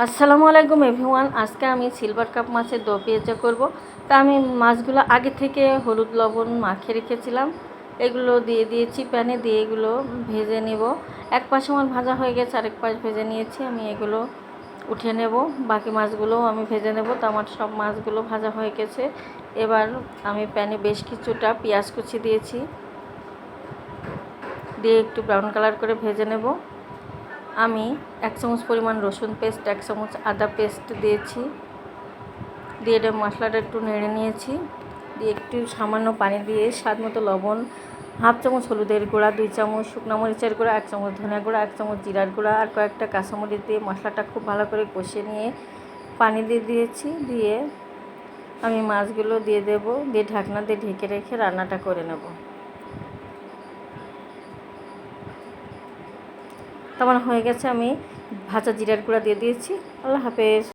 আসসালামু আলাইকুম এভরিওয়ান। আজকে আমি সিলভার কাপ মাছের দো পেঁয়াজা করব। তা আমি মাছগুলো আগে থেকে হলুদ লবণ মাখিয়ে রেখেছিলাম, এগুলো দিয়ে দিয়েছি প্যানে, দিয়ে এগুলো ভেজে নেব। এক পাশ আমার ভাজা হয়ে গেছে, আরেক পাশ ভেজে নিয়েছি। আমি এগুলো উঠিয়ে নেব, বাকি মাছগুলোও আমি ভেজে নেব। তো আমার সব মাছগুলো ভাজা হয়ে গেছে। এবার আমি প্যানে বেশ কিছুটা পেঁয়াজ কুচি দিয়েছি, দিয়ে একটু ব্রাউন কালার করে ভেজে নেব। আমি 1 চামচ পরিমাণ রসুন পেস্ট, 1 চামচ আদা পেস্ট দিয়েছি, দিয়ে এটা মশলাটা একটু নেড়ে নিয়েছি। দিয়ে একটু সামান্য পানি দিয়ে স্বাদ মতো লবণ, 1/2 চামচ হলুদের গুঁড়া, 2 চামচ শুকনো মরিচের গুঁড়া, 1 চামচ ধনিয়া গুঁড়া, 1 চামচ জিরার গুঁড়া আর কয়েকটা কাঁচামরিচ দিয়ে মশলাটা খুব ভালো করে কষিয়ে নিয়ে পানি দিয়ে দিয়েছি। দিয়ে আমি মাছগুলো দিয়ে দেব, দিয়ে ঢাকনা দিয়ে ঢেকে রেখে রান্নাটা করে নেব। তো আমার হয়ে গেছে, আমি ভাজা জিরার গুঁড়া দিয়ে দিয়েছি। আল্লাহ হাফেজ।